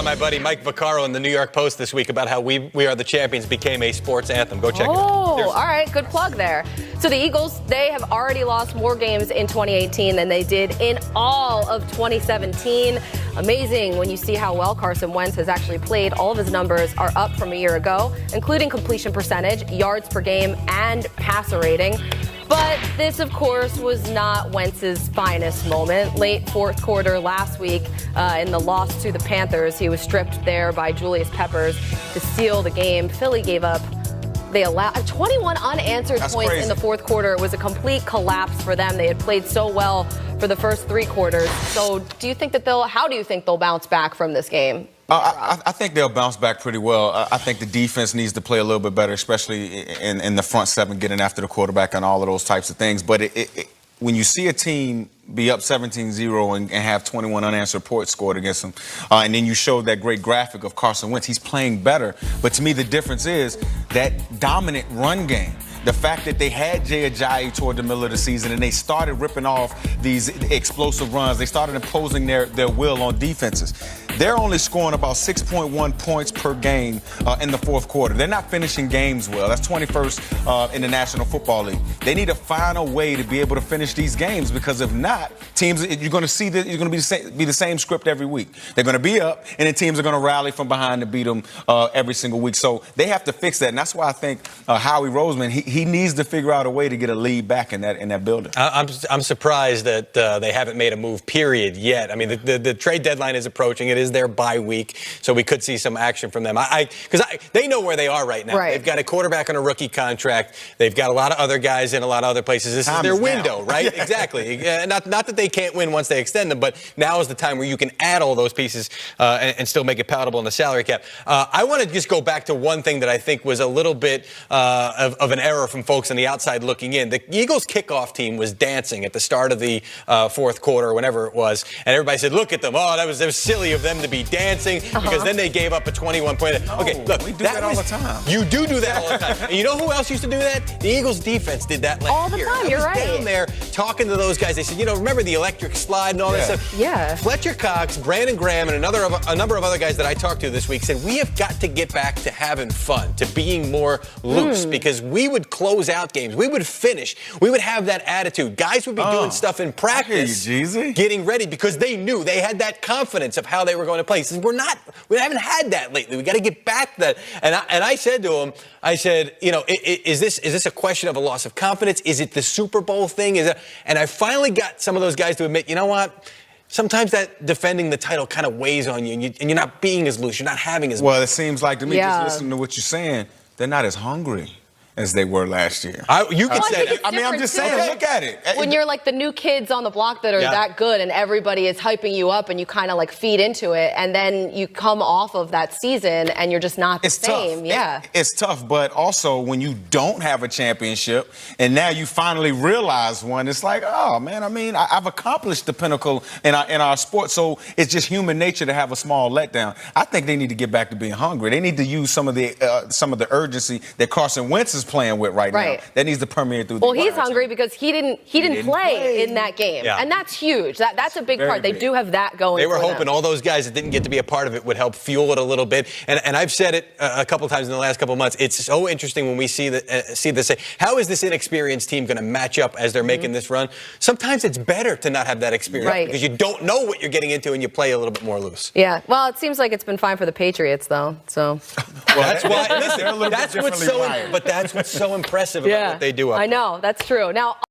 my buddy Mike Vaccaro in the New York Post this week about how We Are the Champions became a sports anthem. Go check it out. Oh, all right. Good plug there. So the Eagles, they have already lost more games in 2018 than they did in all of 2017. Amazing when you see how well Carson Wentz has actually played. All of his numbers are up from a year ago, including completion percentage, yards per game, and passer rating. But this, of course, was not Wentz's finest moment. Late fourth quarter last week in the loss to the Panthers, he was stripped there by Julius Peppers to seal the game. Philly gave up. They allowed 21 unanswered points in the fourth quarter. It was a complete collapse for them. They had played so well for the first three quarters. So how do you think they'll bounce back from this game? I think they'll bounce back pretty well. I think the defense needs to play a little bit better, especially in the front seven, getting after the quarterback and all of those types of things. But when you see a team be up 17-0 and have 21 unanswered points scored against them, and then you show that great graphic of Carson Wentz, he's playing better. But to me, the difference is that dominant run game. The fact that they had Jay Ajayi toward the middle of the season and they started ripping off these explosive runs. They started imposing their will on defenses. They're only scoring about 6.1 points per game in the fourth quarter. They're not finishing games well. That's 21st in the National Football League. They need to find a way to be able to finish these games, because if not, teams, you're going to see that you're going to be the same script every week. They're going to be up, and then teams are going to rally from behind to beat them every single week. So they have to fix that, and that's why I think Howie Roseman, he needs to figure out a way to get a lead back in that building. I'm surprised that they haven't made a move, period, yet. I mean, the trade deadline is approaching. It is their bye week, so we could see some action from them. Because they know where they are right now. Right. They've got a quarterback on a rookie contract. They've got a lot of other guys in a lot of other places. This is their window, right? Exactly. Not that they can't win once they extend them, but now is the time where you can add all those pieces and still make it palatable in the salary cap. I want to just go back to one thing that I think was a little bit of an error from folks on the outside looking in. The Eagles kickoff team was dancing at the start of the fourth quarter, whenever it was, and everybody said, "Look at them! Oh, that was silly of them to be dancing," because then they gave up a 21-point. Okay, look, we do that all the time. You do that all the time. And you know who else used to do that? The Eagles defense did that last year. All the time. You're right. Down there talking to those guys. They said, remember the electric slide and all that stuff? Yeah. Fletcher Cox, Brandon Graham, and a number of other guys that I talked to this week said, we have got to get back to having fun, to being more loose, because we would close out games. We would finish. We would have that attitude. Guys would be doing stuff in practice, getting ready, because they knew they had that confidence of how they were going to play. He says, we haven't had that lately. We got to get back to that. And I said to him, is this a question of a loss of confidence? Is it the Super Bowl thing? And I finally got some of those guys to admit, you know what? Sometimes that defending the title kind of weighs on you, and you're not being as loose. You're not having as much. Well, it seems like to me, just listening to what you're saying, they're not as hungry as they were last year. You can say that. I mean, I'm just saying, look at it. When you're like the new kids on the block that are that good and everybody is hyping you up and you kind of like feed into it, and then you come off of that season and you're just not the same. Tough. It's tough, but also when you don't have a championship and now you finally realize one, it's like, oh, man, I mean, I've accomplished the pinnacle in our sport, so it's just human nature to have a small letdown. I think they need to get back to being hungry. They need to use some of the urgency that Carson Wentz is playing with right now. That needs to permeate through. Well, he's hungry because he didn't play in that game, and that's huge. That's a big part. They do have that going. They were for hoping them. all those guys that didn't get to be a part of it would help fuel it a little bit. And I've said it a couple times in the last couple of months. It's so interesting when we see this. How is this inexperienced team going to match up as they're making this run? Sometimes it's better to not have that experience because you don't know what you're getting into and you play a little bit more loose. Yeah. Well, it seems like it's been fine for the Patriots, though. So. Well, that's why. Listen, that's what's so impressive about what they do up there. I know. That's true. Now.